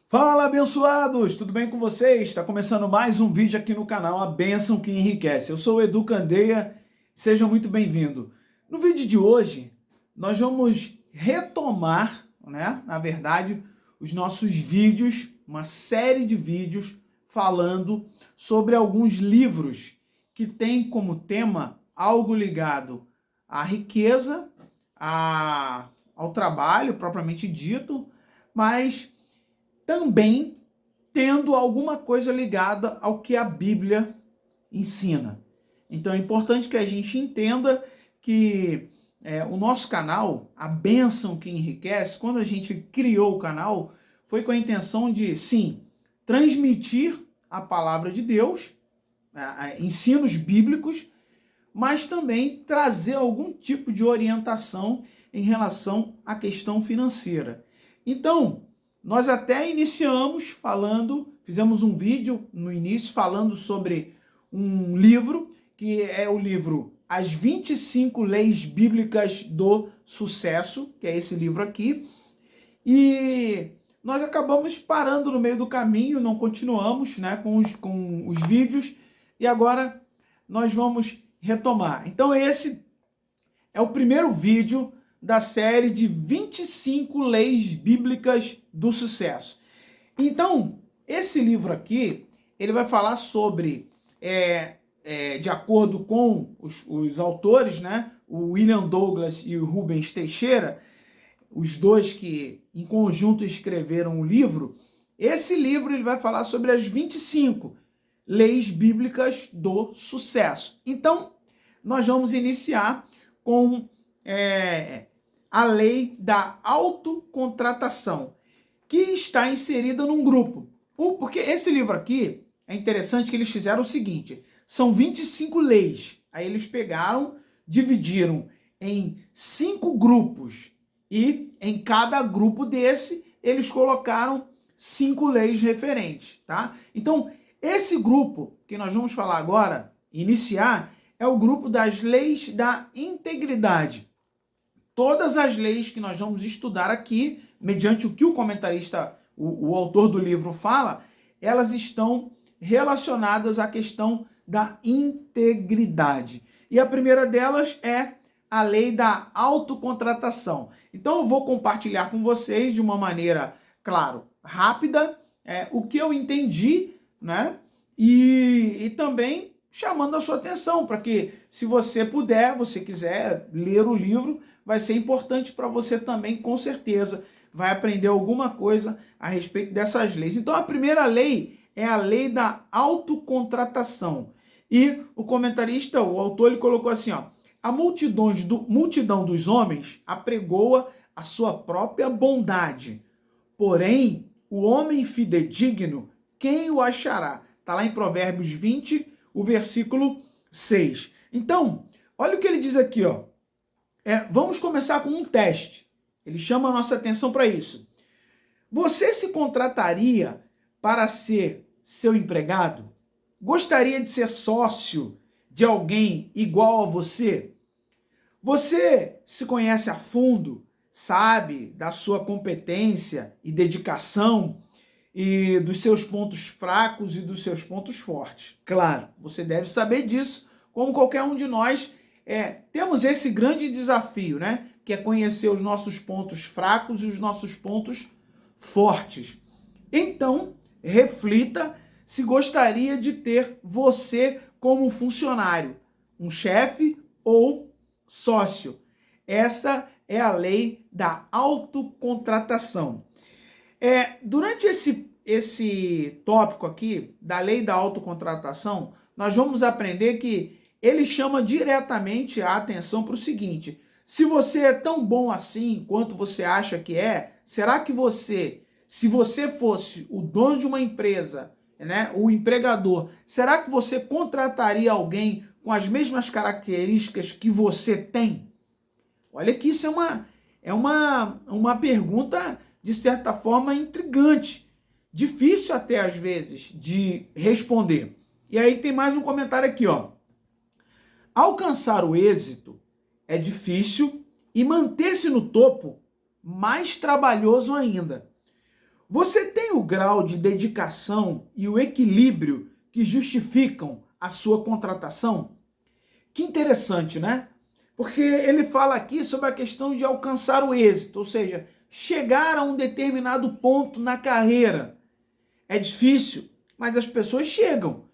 Fala, abençoados! Tudo bem com vocês? Está começando mais um vídeo aqui no canal A Bênção que Enriquece. Eu sou o Edu Candeia, seja muito bem-vindo. No vídeo de hoje, nós vamos retomar, na verdade, os nossos vídeos, uma série de vídeos falando sobre alguns livros que têm como tema algo ligado à riqueza, ao trabalho propriamente dito, mas também tendo alguma coisa ligada ao que a Bíblia ensina. Então é importante que a gente entenda que o nosso canal, A Bênção que Enriquece, quando a gente criou o canal, foi com a intenção de, sim, transmitir a palavra de Deus, ensinos bíblicos, mas também trazer algum tipo de orientação em relação à questão financeira. Então, nós até iniciamos fizemos um vídeo no início falando sobre um livro, que é o livro As 25 Leis Bíblicas do Sucesso, que é esse livro aqui, e nós acabamos parando no meio do caminho, não continuamos com os vídeos, e agora nós vamos retomar. Então esse é o primeiro vídeo da série de 25 leis bíblicas do sucesso. Então, esse livro aqui, ele vai falar sobre, de acordo com os autores, o William Douglas e o Rubens Teixeira, os dois que em conjunto escreveram o livro, esse livro ele vai falar sobre as 25 leis bíblicas do sucesso. Então, nós vamos iniciar com a lei da autocontratação, que está inserida num grupo. Porque esse livro aqui, é interessante que eles fizeram o seguinte, são 25 leis. Aí eles pegaram, dividiram em 5 grupos, e em cada grupo desse, eles colocaram 5 leis referentes, tá? Então, esse grupo que nós vamos falar agora, iniciar, é o grupo das leis da integridade. Todas as leis que nós vamos estudar aqui, mediante o que o comentarista, o autor do livro fala, elas estão relacionadas à questão da integridade. E a primeira delas é a lei da autocontratação. Então eu vou compartilhar com vocês de uma maneira, claro, rápida, o que eu entendi, e também chamando a sua atenção, para que, se você puder, você quiser ler o livro, vai ser importante para você também, com certeza, vai aprender alguma coisa a respeito dessas leis. Então, a primeira lei é a lei da autocontratação. E o comentarista, o autor, ele colocou assim, ó, a multidão dos homens apregoa a sua própria bondade, porém, o homem fidedigno, quem o achará? Está lá em Provérbios 20, o versículo 6. Então, olha o que ele diz aqui, ó. Vamos começar com um teste. Ele chama a nossa atenção para isso. Você se contrataria para ser seu empregado? Gostaria de ser sócio de alguém igual a você? Você se conhece a fundo, sabe da sua competência e dedicação e dos seus pontos fracos e dos seus pontos fortes. Claro, você deve saber disso, como qualquer um de nós. Temos esse grande desafio, que é conhecer os nossos pontos fracos e os nossos pontos fortes. Então, reflita se gostaria de ter você como funcionário, um chefe ou sócio. Essa é a lei da autocontratação. Durante esse tópico aqui, da lei da autocontratação, nós vamos aprender que ele chama diretamente a atenção para o seguinte: se você é tão bom assim quanto você acha que é, será que se você fosse o dono de uma empresa, o empregador, será que você contrataria alguém com as mesmas características que você tem? Olha que isso é uma pergunta, de certa forma, intrigante. Difícil até, às vezes, de responder. E aí tem mais um comentário aqui, ó. Alcançar o êxito é difícil e manter-se no topo mais trabalhoso ainda. Você tem o grau de dedicação e o equilíbrio que justificam a sua contratação? Que interessante, né? Porque ele fala aqui sobre a questão de alcançar o êxito, ou seja, chegar a um determinado ponto na carreira. É difícil, mas as pessoas chegam.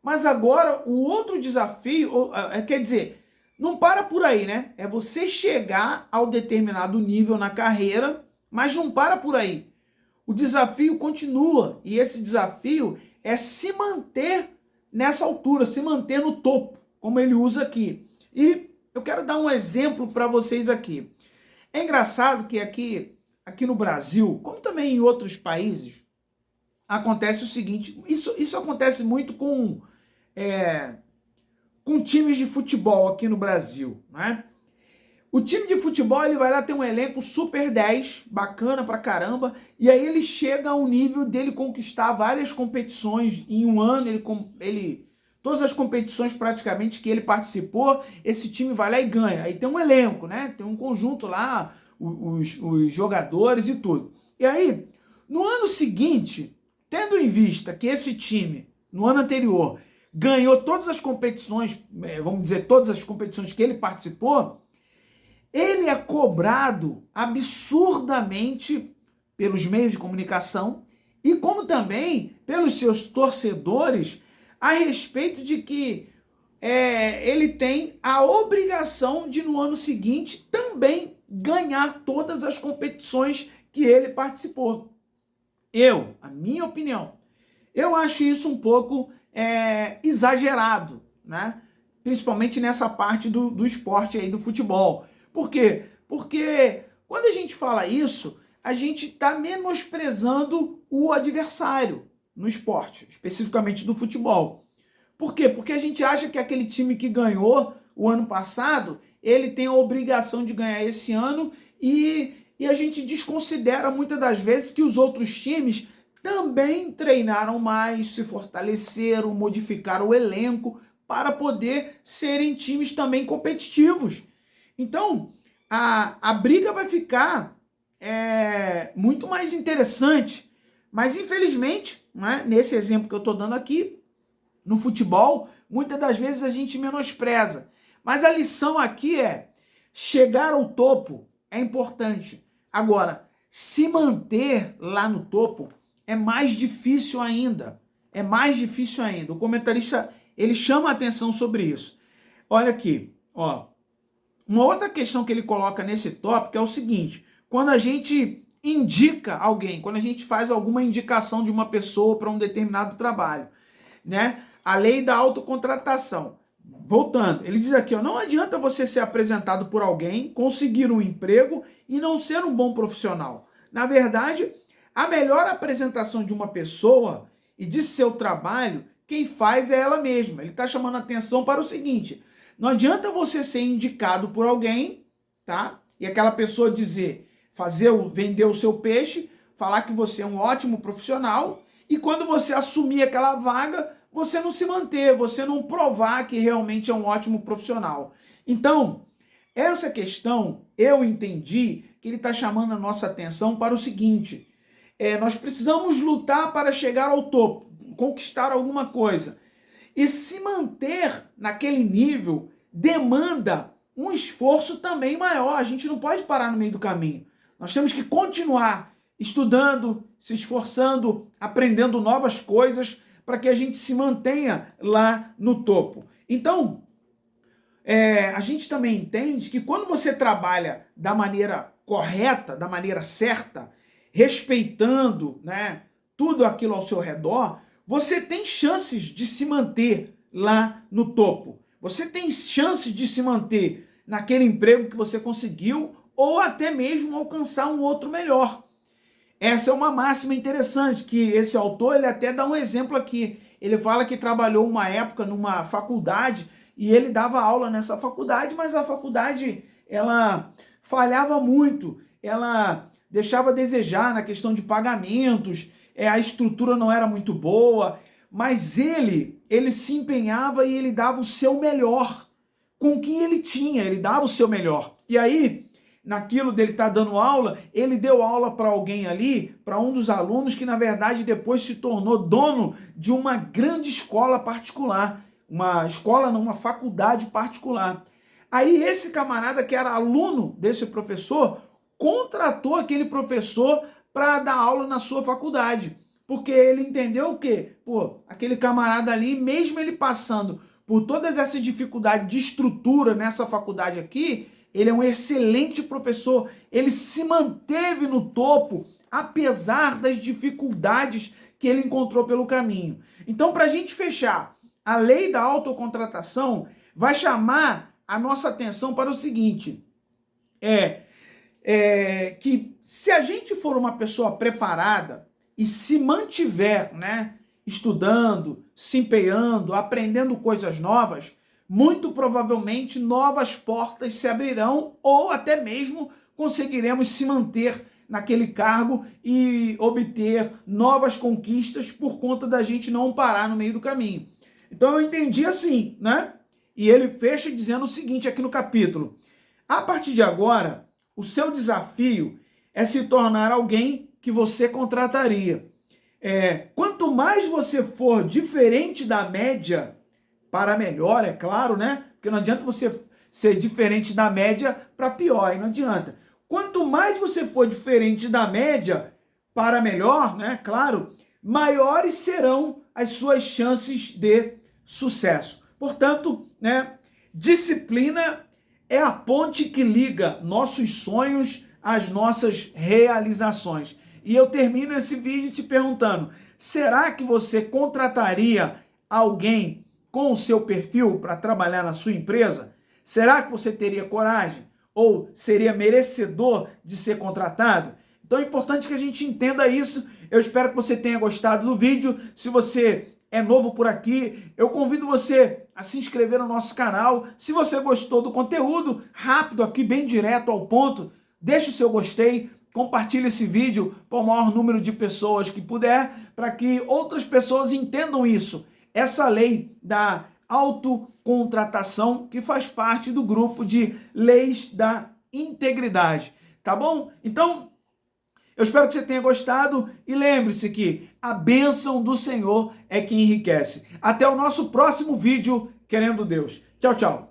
Mas agora o outro desafio, quer dizer, não para por aí, né? É você chegar ao determinado nível na carreira, mas não para por aí. O desafio continua, e esse desafio é se manter nessa altura, se manter no topo, como ele usa aqui. E eu quero dar um exemplo para vocês aqui. É engraçado que aqui no Brasil, como também em outros países, acontece o seguinte, isso acontece muito com times de futebol aqui no Brasil, né? O time de futebol, ele vai lá ter um elenco super 10, bacana pra caramba, e aí ele chega ao nível dele conquistar várias competições em um ano, todas as competições praticamente que ele participou, esse time vai lá e ganha. Aí tem um elenco, né? Tem um conjunto lá, os jogadores e tudo. E aí, no ano seguinte, tendo em vista que esse time, no ano anterior, ganhou todas as competições, vamos dizer, todas as competições que ele participou, ele é cobrado absurdamente pelos meios de comunicação e como também pelos seus torcedores a respeito de que ele tem a obrigação de no ano seguinte também ganhar todas as competições que ele participou. A minha opinião, eu acho isso um pouco exagerado, né? Principalmente nessa parte do esporte aí, do futebol. Por quê? Porque quando a gente fala isso, a gente está menosprezando o adversário no esporte, especificamente do futebol. Por quê? Porque a gente acha que aquele time que ganhou o ano passado, ele tem a obrigação de ganhar esse ano e a gente desconsidera muitas das vezes que os outros times também treinaram mais, se fortaleceram, modificaram o elenco para poder serem times também competitivos. Então, a briga vai ficar muito mais interessante. Mas, infelizmente, né, nesse exemplo que eu estou dando aqui, no futebol, muitas das vezes a gente menospreza. Mas a lição aqui é: chegar ao topo é importante. Agora, se manter lá no topo é mais difícil ainda. É mais difícil ainda. O comentarista, ele chama a atenção sobre isso. Olha aqui, ó. Uma outra questão que ele coloca nesse tópico é o seguinte: quando a gente indica alguém, quando a gente faz alguma indicação de uma pessoa para um determinado trabalho, né? A lei da autocontratação. Voltando, ele diz aqui, ó, não adianta você ser apresentado por alguém, conseguir um emprego e não ser um bom profissional. Na verdade, a melhor apresentação de uma pessoa e de seu trabalho, quem faz é ela mesma. Ele está chamando a atenção para o seguinte: não adianta você ser indicado por alguém, tá? E aquela pessoa vender o seu peixe, falar que você é um ótimo profissional, e quando você assumir aquela vaga, você não se manter, você não provar que realmente é um ótimo profissional. Então, essa questão, eu entendi que ele está chamando a nossa atenção para o seguinte: nós precisamos lutar para chegar ao topo, conquistar alguma coisa. E se manter naquele nível demanda um esforço também maior. A gente não pode parar no meio do caminho. Nós temos que continuar estudando, se esforçando, aprendendo novas coisas para que a gente se mantenha lá no topo. Então, a gente também entende que quando você trabalha da maneira correta, da maneira certa, respeitando, né, tudo aquilo ao seu redor, você tem chances de se manter lá no topo. Você tem chances de se manter naquele emprego que você conseguiu ou até mesmo alcançar um outro melhor. Essa é uma máxima interessante, que esse autor ele até dá um exemplo aqui. Ele fala que trabalhou uma época numa faculdade e ele dava aula nessa faculdade, mas a faculdade ela falhava muito, ela deixava a desejar na questão de pagamentos, a estrutura não era muito boa, mas ele se empenhava e ele dava o seu melhor com o que ele tinha, ele dava o seu melhor. E aí, naquilo dele estar dando aula, ele deu aula para alguém ali, para um dos alunos que na verdade depois se tornou dono de uma grande escola particular, uma escola, não, uma faculdade particular. Aí esse camarada que era aluno desse professor, contratou aquele professor para dar aula na sua faculdade, porque ele entendeu o quê? Pô, aquele camarada ali, mesmo ele passando por todas essas dificuldades de estrutura nessa faculdade aqui, ele é um excelente professor, ele se manteve no topo, apesar das dificuldades que ele encontrou pelo caminho. Então, para a gente fechar, a lei da autocontratação vai chamar a nossa atenção para o seguinte, que se a gente for uma pessoa preparada e se mantiver, né, estudando, se empenhando, aprendendo coisas novas, muito provavelmente novas portas se abrirão ou até mesmo conseguiremos se manter naquele cargo e obter novas conquistas por conta da gente não parar no meio do caminho. Então eu entendi assim, né? E ele fecha dizendo o seguinte aqui no capítulo: a partir de agora, o seu desafio é se tornar alguém que você contrataria. Quanto mais você for diferente da média, para melhor, é claro, né? Porque não adianta você ser diferente da média para pior, aí não adianta. Quanto mais você for diferente da média para melhor, né? Claro, maiores serão as suas chances de sucesso. Portanto, né? Disciplina é a ponte que liga nossos sonhos às nossas realizações. E eu termino esse vídeo te perguntando, será que você contrataria alguém com o seu perfil para trabalhar na sua empresa? Será que você teria coragem? Ou seria merecedor de ser contratado? Então é importante que a gente entenda isso. Eu espero que você tenha gostado do vídeo. Se você é novo por aqui, eu convido você a se inscrever no nosso canal. Se você gostou do conteúdo, rápido aqui, bem direto ao ponto, deixe o seu gostei, compartilhe esse vídeo para o maior número de pessoas que puder, para que outras pessoas entendam isso. Essa lei da autocontratação que faz parte do grupo de leis da integridade, tá bom? Então, eu espero que você tenha gostado e lembre-se que a bênção do Senhor é que enriquece. Até o nosso próximo vídeo, querendo Deus. Tchau, tchau.